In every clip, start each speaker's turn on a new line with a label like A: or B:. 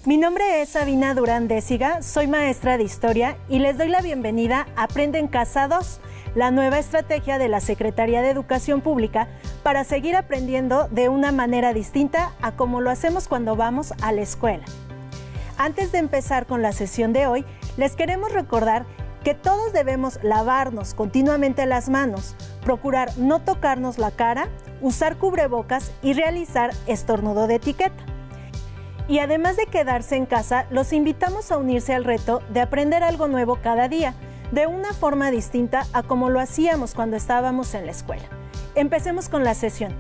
A: Mi nombre es Sabina Durán Désiga, soy maestra de Historia y les doy la bienvenida a Aprende en Casa 2, la nueva estrategia de la Secretaría de Educación Pública para seguir aprendiendo de una manera distinta a como lo hacemos cuando vamos a la escuela. Antes de empezar con la sesión de hoy, les queremos recordar que todos debemos lavarnos continuamente las manos, procurar no tocarnos la cara, usar cubrebocas y realizar estornudo de etiqueta. Y además de quedarse en casa, los invitamos a unirse al reto de aprender algo nuevo cada día, de una forma distinta a como lo hacíamos cuando estábamos en la escuela. Empecemos con la sesión.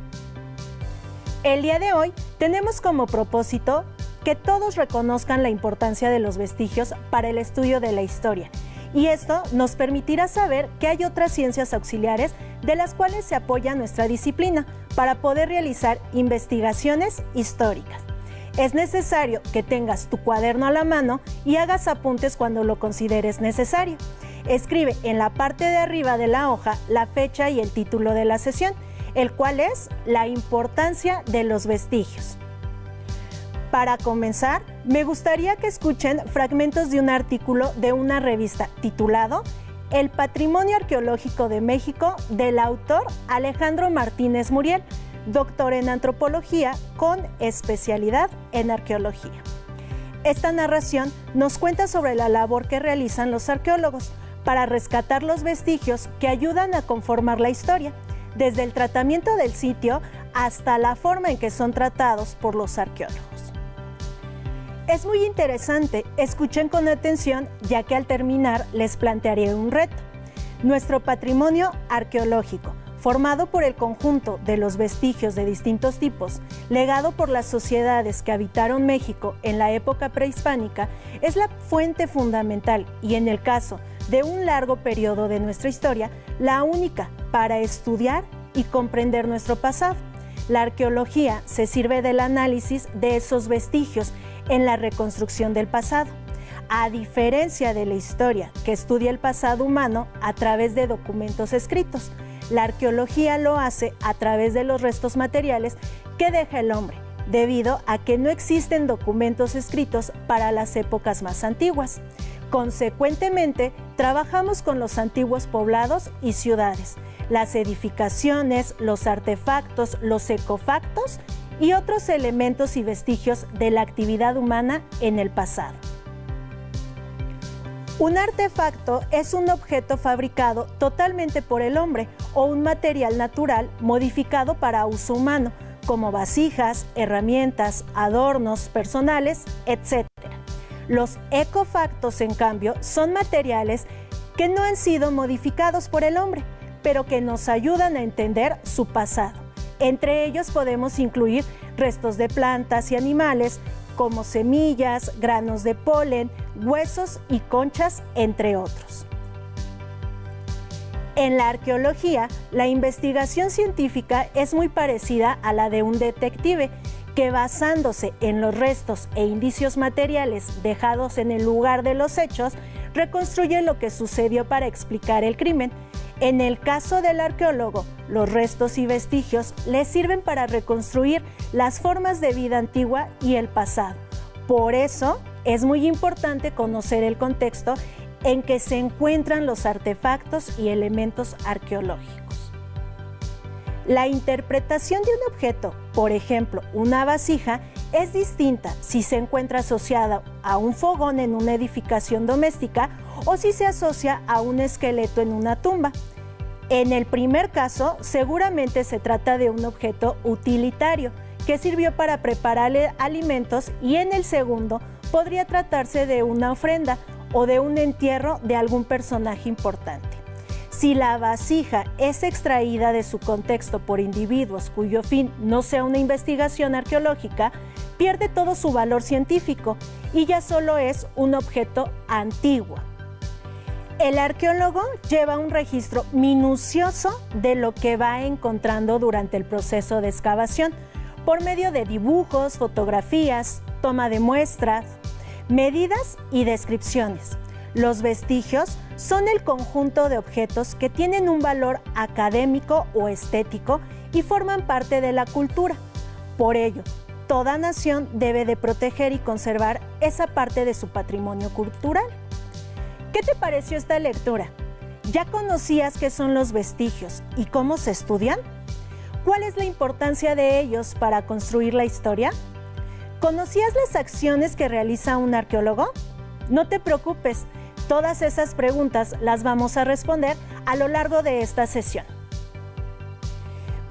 A: El día de hoy tenemos como propósito que todos reconozcan la importancia de los vestigios para el estudio de la historia. Y esto nos permitirá saber que hay otras ciencias auxiliares de las cuales se apoya nuestra disciplina para poder realizar investigaciones históricas. Es necesario que tengas tu cuaderno a la mano y hagas apuntes cuando lo consideres necesario. Escribe en la parte de arriba de la hoja la fecha y el título de la sesión, el cual es la importancia de los vestigios. Para comenzar, me gustaría que escuchen fragmentos de un artículo de una revista titulado El Patrimonio Arqueológico de México, del autor Alejandro Martínez Muriel, doctor en antropología con especialidad en arqueología. Esta narración nos cuenta sobre la labor que realizan los arqueólogos para rescatar los vestigios que ayudan a conformar la historia, desde el tratamiento del sitio hasta la forma en que son tratados por los arqueólogos. Es muy interesante, escuchen con atención, ya que al terminar les plantearé un reto. Nuestro patrimonio arqueológico, formado por el conjunto de los vestigios de distintos tipos, legado por las sociedades que habitaron México en la época prehispánica, es la fuente fundamental y, en el caso de un largo periodo de nuestra historia, la única para estudiar y comprender nuestro pasado. La arqueología se sirve del análisis de esos vestigios en la reconstrucción del pasado, a diferencia de la historia, que estudia el pasado humano a través de documentos escritos. La arqueología lo hace a través de los restos materiales que deja el hombre, debido a que no existen documentos escritos para las épocas más antiguas. Consecuentemente, trabajamos con los antiguos poblados y ciudades, las edificaciones, los artefactos, los ecofactos y otros elementos y vestigios de la actividad humana en el pasado. Un artefacto es un objeto fabricado totalmente por el hombre o un material natural modificado para uso humano, como vasijas, herramientas, adornos personales, etc. Los ecofactos, en cambio, son materiales que no han sido modificados por el hombre, pero que nos ayudan a entender su pasado. Entre ellos podemos incluir restos de plantas y animales, como semillas, granos de polen, huesos y conchas, entre otros. En la arqueología, la investigación científica es muy parecida a la de un detective, que basándose en los restos e indicios materiales dejados en el lugar de los hechos, reconstruye lo que sucedió para explicar el crimen. En el caso del arqueólogo, los restos y vestigios le sirven para reconstruir las formas de vida antigua y el pasado. Por eso, es muy importante conocer el contexto en que se encuentran los artefactos y elementos arqueológicos. La interpretación de un objeto, por ejemplo, una vasija, es distinta si se encuentra asociada a un fogón en una edificación doméstica o si se asocia a un esqueleto en una tumba. En el primer caso, seguramente se trata de un objeto utilitario que sirvió para preparar alimentos, y en el segundo podría tratarse de una ofrenda o de un entierro de algún personaje importante. Si la vasija es extraída de su contexto por individuos cuyo fin no sea una investigación arqueológica, pierde todo su valor científico y ya solo es un objeto antiguo. El arqueólogo lleva un registro minucioso de lo que va encontrando durante el proceso de excavación, por medio de dibujos, fotografías, toma de muestras, medidas y descripciones. Los vestigios son el conjunto de objetos que tienen un valor académico o estético y forman parte de la cultura. Por ello, toda nación debe de proteger y conservar esa parte de su patrimonio cultural. ¿Qué te pareció esta lectura? ¿Ya conocías qué son los vestigios y cómo se estudian? ¿Cuál es la importancia de ellos para construir la historia? ¿Conocías las acciones que realiza un arqueólogo? No te preocupes, todas esas preguntas las vamos a responder a lo largo de esta sesión.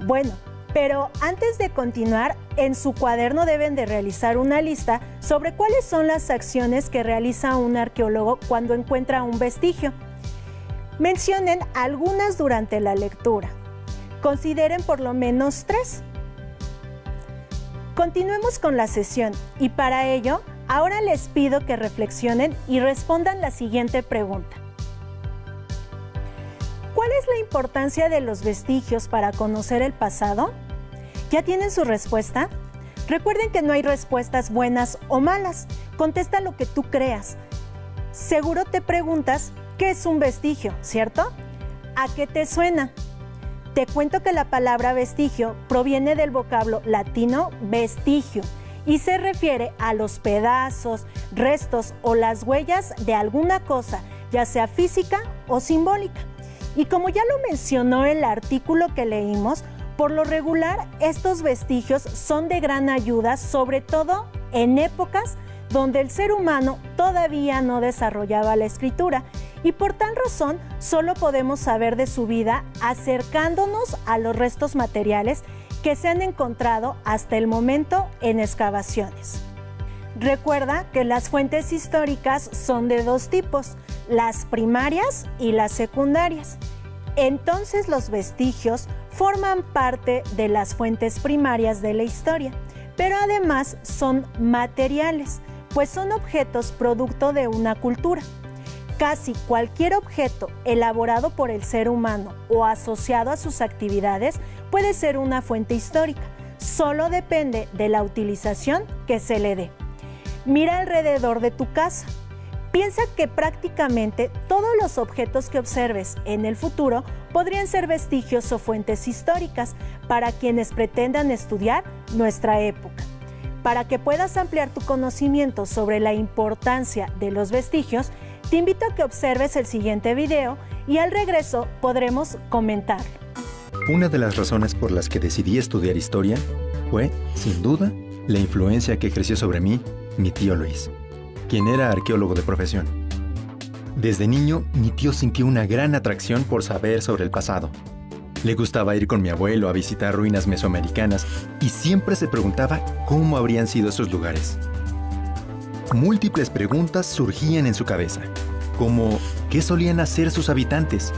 A: Bueno, pero antes de continuar, en su cuaderno deben de realizar una lista sobre cuáles son las acciones que realiza un arqueólogo cuando encuentra un vestigio. Mencionen algunas durante la lectura. Consideren por lo menos 3. Continuemos con la sesión y para ello, ahora les pido que reflexionen y respondan la siguiente pregunta. ¿Cuál es la importancia de los vestigios para conocer el pasado? ¿Ya tienen su respuesta? Recuerden que no hay respuestas buenas o malas. Contesta lo que tú creas. Seguro te preguntas, ¿qué es un vestigio, cierto? ¿A qué te suena? Te cuento que la palabra vestigio proviene del vocablo latino vestigio y se refiere a los pedazos, restos o las huellas de alguna cosa, ya sea física o simbólica. Y como ya lo mencionó el artículo que leímos, por lo regular estos vestigios son de gran ayuda, sobre todo en épocas donde el ser humano todavía no desarrollaba la escritura y por tal razón solo podemos saber de su vida acercándonos a los restos materiales que se han encontrado hasta el momento en excavaciones. Recuerda que las fuentes históricas son de 2 tipos, las primarias y las secundarias. Entonces los vestigios forman parte de las fuentes primarias de la historia, pero además son materiales, pues son objetos producto de una cultura. Casi cualquier objeto elaborado por el ser humano o asociado a sus actividades puede ser una fuente histórica, solo depende de la utilización que se le dé. Mira alrededor de tu casa. Piensa que prácticamente todos los objetos que observes en el futuro podrían ser vestigios o fuentes históricas para quienes pretendan estudiar nuestra época. Para que puedas ampliar tu conocimiento sobre la importancia de los vestigios, te invito a que observes el siguiente video y al regreso podremos comentarlo.
B: Una de las razones por las que decidí estudiar historia fue, sin duda, la influencia que ejerció sobre mí mi tío Luis, quien era arqueólogo de profesión. Desde niño, mi tío sintió una gran atracción por saber sobre el pasado. Le gustaba ir con mi abuelo a visitar ruinas mesoamericanas y siempre se preguntaba cómo habrían sido esos lugares. Múltiples preguntas surgían en su cabeza, como ¿qué solían hacer sus habitantes?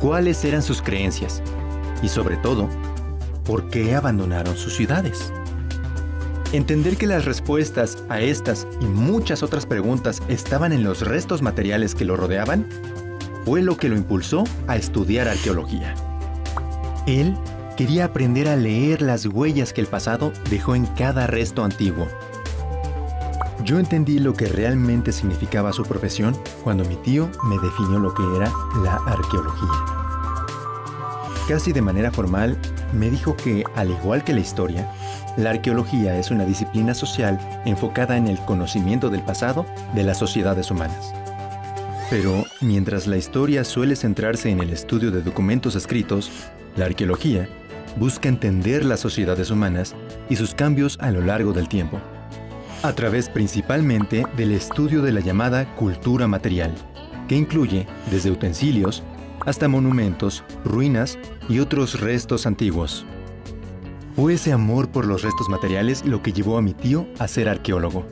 B: ¿Cuáles eran sus creencias? Y sobre todo, ¿por qué abandonaron sus ciudades? Entender que las respuestas a estas y muchas otras preguntas estaban en los restos materiales que lo rodeaban, fue lo que lo impulsó a estudiar arqueología. Él quería aprender a leer las huellas que el pasado dejó en cada resto antiguo. Yo entendí lo que realmente significaba su profesión cuando mi tío me definió lo que era la arqueología. Casi de manera formal, me dijo que, al igual que la historia, la arqueología es una disciplina social enfocada en el conocimiento del pasado de las sociedades humanas. Pero, mientras la historia suele centrarse en el estudio de documentos escritos, la arqueología busca entender las sociedades humanas y sus cambios a lo largo del tiempo, a través principalmente del estudio de la llamada cultura material, que incluye desde utensilios hasta monumentos, ruinas y otros restos antiguos. Fue ese amor por los restos materiales lo que llevó a mi tío a ser arqueólogo.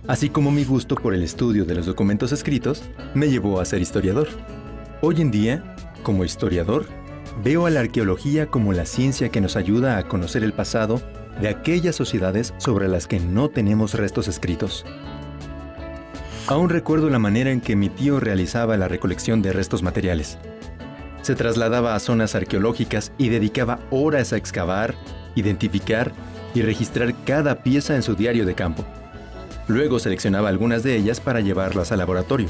B: Así como mi gusto por el estudio de los documentos escritos me llevó a ser historiador. Hoy en día, como historiador, veo a la arqueología como la ciencia que nos ayuda a conocer el pasado de aquellas sociedades sobre las que no tenemos restos escritos. Aún recuerdo la manera en que mi tío realizaba la recolección de restos materiales. Se trasladaba a zonas arqueológicas y dedicaba horas a excavar, identificar y registrar cada pieza en su diario de campo. Luego seleccionaba algunas de ellas para llevarlas al laboratorio.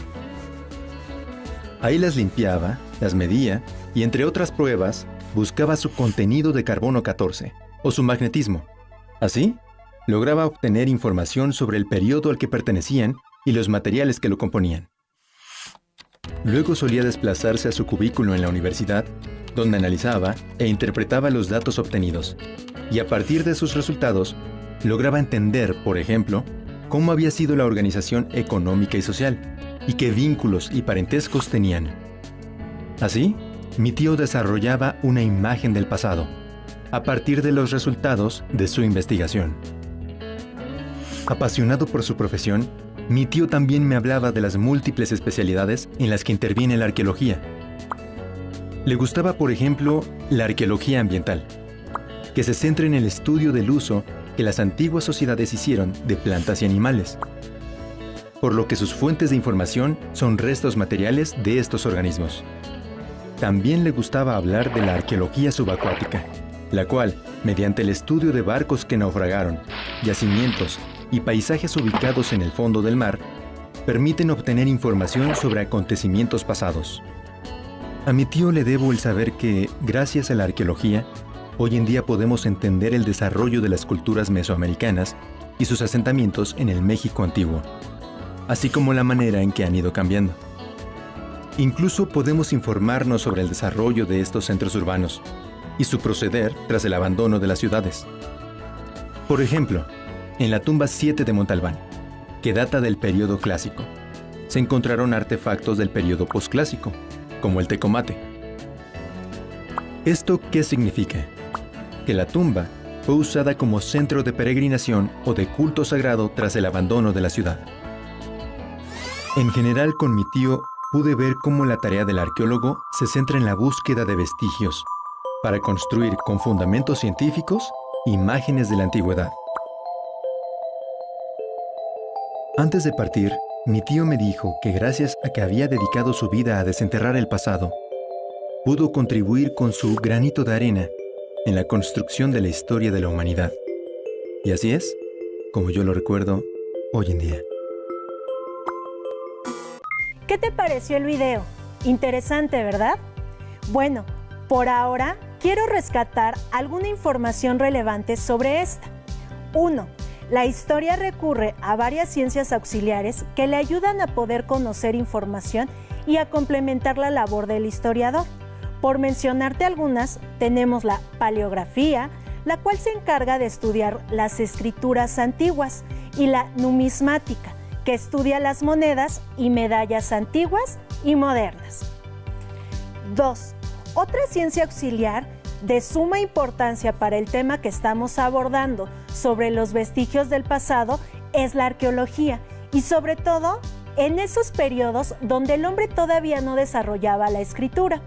B: Ahí las limpiaba, las medía y, entre otras pruebas, buscaba su contenido de carbono 14 o su magnetismo. Así, lograba obtener información sobre el periodo al que pertenecían y los materiales que lo componían. Luego solía desplazarse a su cubículo en la universidad, donde analizaba e interpretaba los datos obtenidos, y a partir de sus resultados, lograba entender, por ejemplo, cómo había sido la organización económica y social, y qué vínculos y parentescos tenían. Así, mi tío desarrollaba una imagen del pasado, a partir de los resultados de su investigación. Apasionado por su profesión, mi tío también me hablaba de las múltiples especialidades en las que interviene la arqueología. Le gustaba, por ejemplo, la arqueología ambiental, que se centra en el estudio del uso que las antiguas sociedades hicieron de plantas y animales, por lo que sus fuentes de información son restos materiales de estos organismos. También le gustaba hablar de la arqueología subacuática, la cual, mediante el estudio de barcos que naufragaron, yacimientos y paisajes ubicados en el fondo del mar, permiten obtener información sobre acontecimientos pasados. A mi tío le debo el saber que, gracias a la arqueología, hoy en día podemos entender el desarrollo de las culturas mesoamericanas y sus asentamientos en el México antiguo, así como la manera en que han ido cambiando. Incluso podemos informarnos sobre el desarrollo de estos centros urbanos y su proceder tras el abandono de las ciudades. Por ejemplo, en la tumba 7 de Montalbán, que data del periodo clásico, se encontraron artefactos del periodo posclásico, como el tecomate. ¿Esto qué significa? Que la tumba fue usada como centro de peregrinación o de culto sagrado tras el abandono de la ciudad. En general, con mi tío pude ver cómo la tarea del arqueólogo se centra en la búsqueda de vestigios para construir con fundamentos científicos imágenes de la antigüedad. Antes de partir, mi tío me dijo que gracias a que había dedicado su vida a desenterrar el pasado, pudo contribuir con su granito de arena en la construcción de la historia de la humanidad. Y así es, como yo lo recuerdo hoy en día.
A: ¿Qué te pareció el video? Interesante, ¿verdad? Bueno, por ahora quiero rescatar alguna información relevante sobre esta. 1. La historia recurre a varias ciencias auxiliares que le ayudan a poder conocer información y a complementar la labor del historiador. Por mencionarte algunas, tenemos la paleografía, la cual se encarga de estudiar las escrituras antiguas, y la numismática, que estudia las monedas y medallas antiguas y modernas. 2. Otra ciencia auxiliar de suma importancia para el tema que estamos abordando sobre los vestigios del pasado es la arqueología, y sobre todo en esos periodos donde el hombre todavía no desarrollaba la escritura.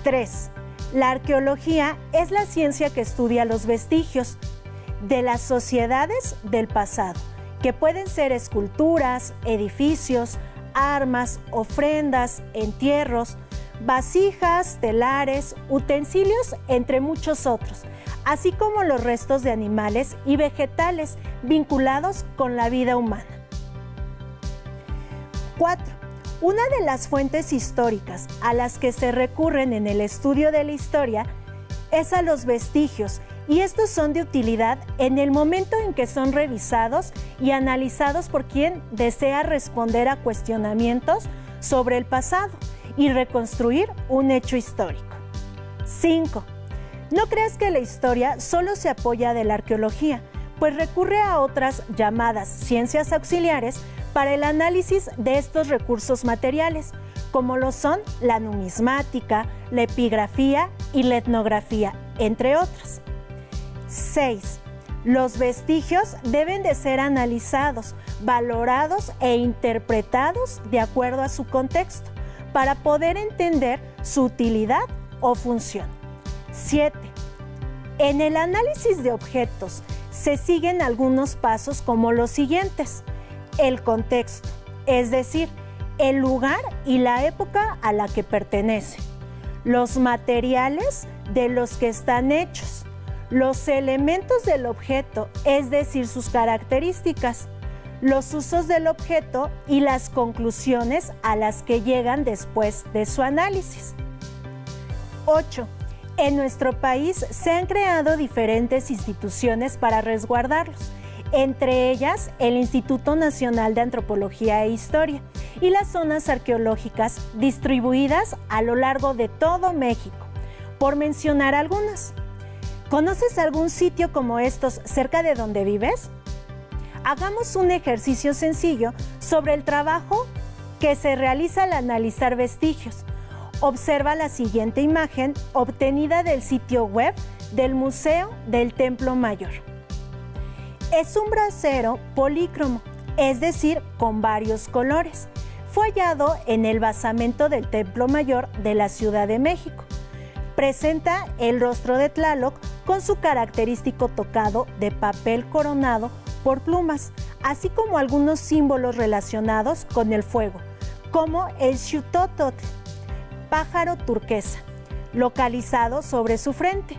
A: 3. La arqueología es la ciencia que estudia los vestigios de las sociedades del pasado, que pueden ser esculturas, edificios, armas, ofrendas, entierros, vasijas, telares, utensilios, entre muchos otros, así como los restos de animales y vegetales vinculados con la vida humana. 4. Una de las fuentes históricas a las que se recurren en el estudio de la historia es a los vestigios, y estos son de utilidad en el momento en que son revisados y analizados por quien desea responder a cuestionamientos sobre el pasado y reconstruir un hecho histórico. 5. No creas que la historia solo se apoya de la arqueología, pues recurre a otras llamadas ciencias auxiliares para el análisis de estos recursos materiales, como lo son la numismática, la epigrafía y la etnografía, entre otras. 6. Los vestigios deben de ser analizados, valorados e interpretados de acuerdo a su contexto, para poder entender su utilidad o función. 7. En el análisis de objetos se siguen algunos pasos como los siguientes: el contexto, es decir, el lugar y la época a la que pertenece, los materiales de los que están hechos, los elementos del objeto, es decir, sus características, los usos del objeto y las conclusiones a las que llegan después de su análisis. 8. En nuestro país se han creado diferentes instituciones para resguardarlos, entre ellas el Instituto Nacional de Antropología e Historia y las zonas arqueológicas distribuidas a lo largo de todo México, por mencionar algunas. ¿Conoces algún sitio como estos cerca de donde vives? Hagamos un ejercicio sencillo sobre el trabajo que se realiza al analizar vestigios. Observa la siguiente imagen obtenida del sitio web del Museo del Templo Mayor. Es un brasero polícromo, es decir, con varios colores. Fue hallado en el basamento del Templo Mayor de la Ciudad de México. Presenta el rostro de Tlaloc con su característico tocado de papel coronado por plumas, así como algunos símbolos relacionados con el fuego, como el Xutótotl, pájaro turquesa, localizado sobre su frente.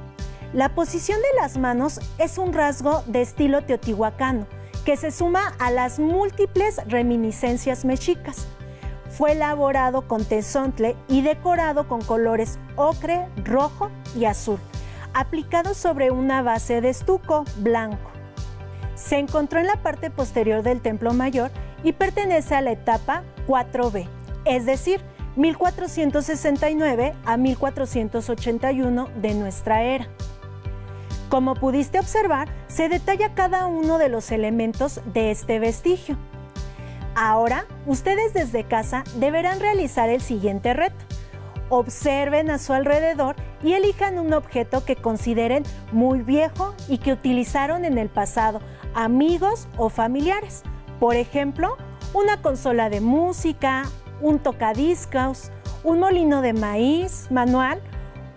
A: La posición de las manos es un rasgo de estilo teotihuacano, que se suma a las múltiples reminiscencias mexicas. Fue elaborado con tezontle y decorado con colores ocre, rojo y azul, aplicado sobre una base de estuco blanco. Se encontró en la parte posterior del Templo Mayor y pertenece a la etapa 4B, es decir, 1469 a 1481 de nuestra era. Como pudiste observar, se detalla cada uno de los elementos de este vestigio. Ahora, ustedes desde casa deberán realizar el siguiente reto. Observen a su alrededor y elijan un objeto que consideren muy viejo y que utilizaron en el pasado, amigos o familiares. Por ejemplo, una consola de música, un tocadiscos, un molino de maíz manual,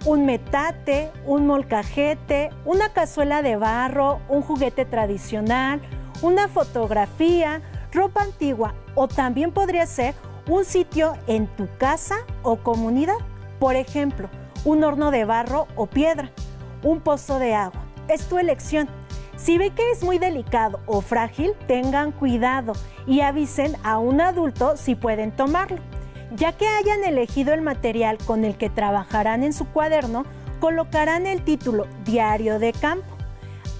A: un metate, un molcajete, una cazuela de barro, un juguete tradicional, una fotografía, ropa antigua o también podría ser un sitio en tu casa o comunidad. Por ejemplo, un horno de barro o piedra, un pozo de agua. Es tu elección. Si ve que es muy delicado o frágil, tengan cuidado y avisen a un adulto si pueden tomarlo. Ya que hayan elegido el material con el que trabajarán en su cuaderno, colocarán el título Diario de Campo.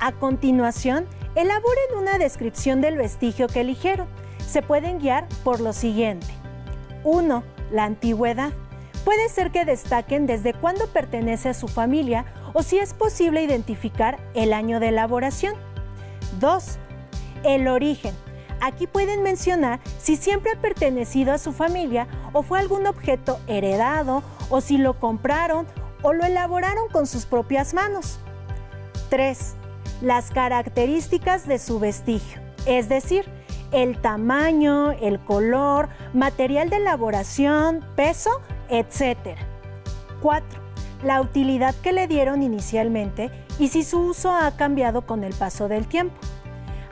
A: A continuación, elaboren una descripción del vestigio que eligieron. Se pueden guiar por lo siguiente. 1. La antigüedad. Puede ser que destaquen desde cuándo pertenece a su familia o si es posible identificar el año de elaboración. 2. El origen. Aquí pueden mencionar si siempre ha pertenecido a su familia o fue algún objeto heredado o si lo compraron o lo elaboraron con sus propias manos. 3. Las características de su vestigio, es decir, el tamaño, el color, material de elaboración, peso, etc. 4. La utilidad que le dieron inicialmente y si su uso ha cambiado con el paso del tiempo.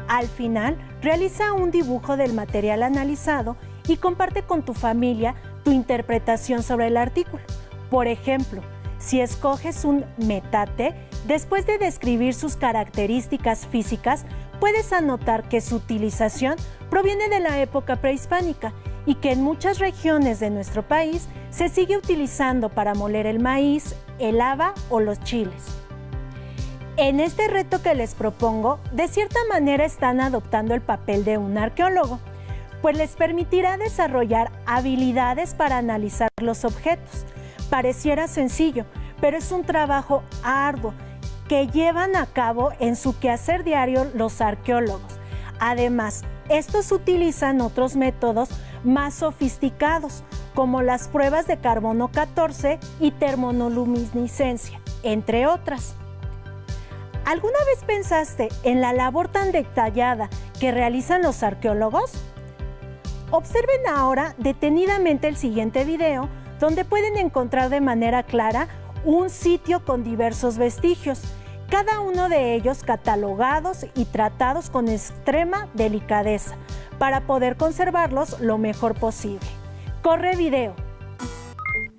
A: Al final, realiza un dibujo del material analizado y comparte con tu familia tu interpretación sobre el artículo. Por ejemplo, si escoges un metate, después de describir sus características físicas, puedes anotar que su utilización proviene de la época prehispánica y que en muchas regiones de nuestro país se sigue utilizando para moler el maíz, el haba o los chiles. En este reto que les propongo, de cierta manera están adoptando el papel de un arqueólogo, pues les permitirá desarrollar habilidades para analizar los objetos. Pareciera sencillo, pero es un trabajo arduo que llevan a cabo en su quehacer diario los arqueólogos. Además, estos utilizan otros métodos más sofisticados, como las pruebas de carbono 14 y termoluminiscencia, entre otras. ¿Alguna vez pensaste en la labor tan detallada que realizan los arqueólogos? Observen ahora detenidamente el siguiente video, donde pueden encontrar de manera clara un sitio con diversos vestigios, cada uno de ellos catalogados y tratados con extrema delicadeza, para poder conservarlos lo mejor posible. ¡Corre video!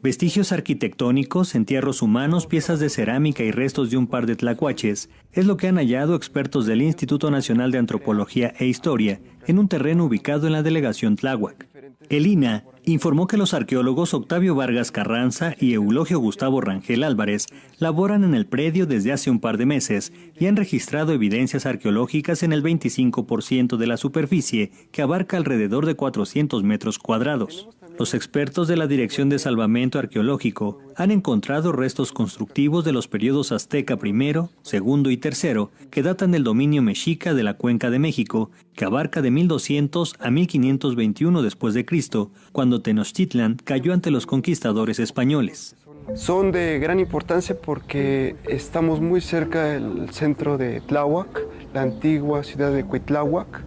C: Vestigios arquitectónicos, entierros humanos, piezas de cerámica y restos de un par de tlacuaches es lo que han hallado expertos del Instituto Nacional de Antropología e Historia en un terreno ubicado en la delegación Tláhuac. El INAH informó que los arqueólogos Octavio Vargas Carranza y Eulogio Gustavo Rangel Álvarez laboran en el predio desde hace un par de meses y han registrado evidencias arqueológicas en el 25% de la superficie, que abarca alrededor de 400 metros cuadrados. Los expertos de la Dirección de Salvamento Arqueológico han encontrado restos constructivos de los periodos azteca I, II y III, que datan del dominio mexica de la Cuenca de México, que abarca de 1200 a 1521 después de Cristo, cuando Tenochtitlan cayó ante los conquistadores españoles.
D: Son de gran importancia porque estamos muy cerca del centro de Tláhuac, la antigua ciudad de Cuitláhuac,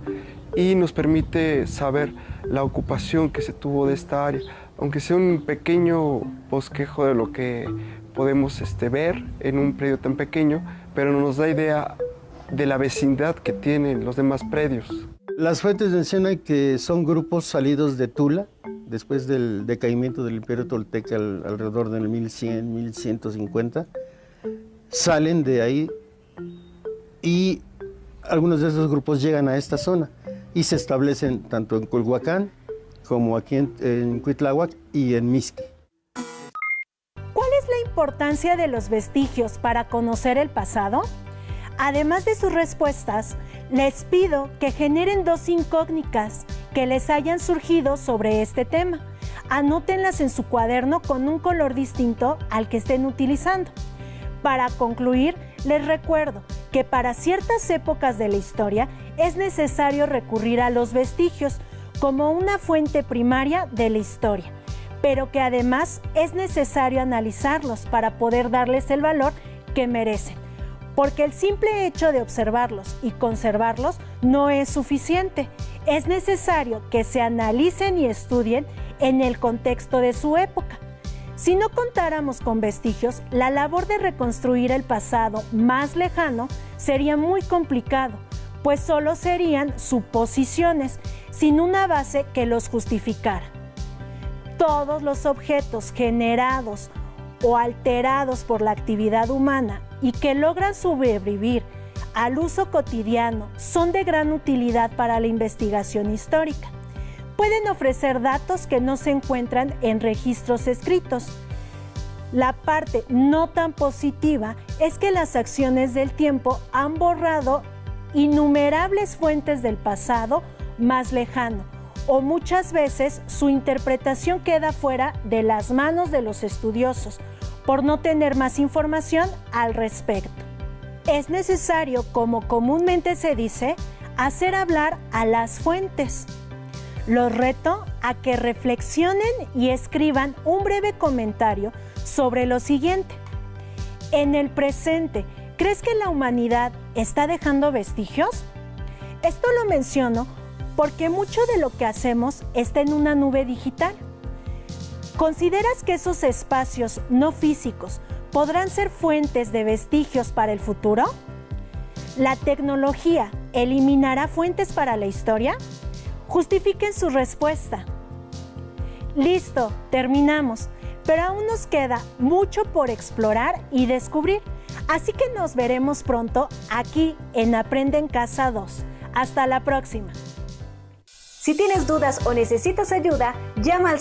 D: y nos permite saber la ocupación que se tuvo de esta área, aunque sea un pequeño bosquejo de lo que podemos ver en un predio tan pequeño, pero nos da idea de la vecindad que tienen los demás predios.
E: Las fuentes mencionan que son grupos salidos de Tula, después del decaimiento del Imperio Tolteca alrededor del 1100, 1150, salen de ahí y algunos de esos grupos llegan a esta zona y se establecen tanto en Culhuacán como aquí en Cuitláhuac y en Mixqui.
A: ¿Cuál es la importancia de los vestigios para conocer el pasado? Además de sus respuestas, les pido que generen 2 incógnitas que les hayan surgido sobre este tema. Anótenlas en su cuaderno con un color distinto al que estén utilizando. Para concluir, les recuerdo que para ciertas épocas de la historia es necesario recurrir a los vestigios como una fuente primaria de la historia, pero que además es necesario analizarlos para poder darles el valor que merecen, porque el simple hecho de observarlos y conservarlos no es suficiente. Es necesario que se analicen y estudien en el contexto de su época. Si no contáramos con vestigios, la labor de reconstruir el pasado más lejano sería muy complicado, pues solo serían suposiciones, sin una base que los justificara. Todos los objetos generados o alterados por la actividad humana y que logran sobrevivir al uso cotidiano son de gran utilidad para la investigación histórica. Pueden ofrecer datos que no se encuentran en registros escritos. La parte no tan positiva es que las acciones del tiempo han borrado innumerables fuentes del pasado más lejano, o muchas veces su interpretación queda fuera de las manos de los estudiosos por no tener más información al respecto. Es necesario, como comúnmente se dice, hacer hablar a las fuentes. Los reto a que reflexionen y escriban un breve comentario sobre lo siguiente. En el presente, ¿crees que la humanidad está dejando vestigios? Esto lo menciono porque mucho de lo que hacemos está en una nube digital. ¿Consideras que esos espacios no físicos podrán ser fuentes de vestigios para el futuro? ¿La tecnología eliminará fuentes para la historia? Justifiquen su respuesta. Listo, terminamos, pero aún nos queda mucho por explorar y descubrir, así que nos veremos pronto aquí en Aprende en Casa 2. Hasta la próxima.
F: Si tienes dudas o necesitas ayuda, llama al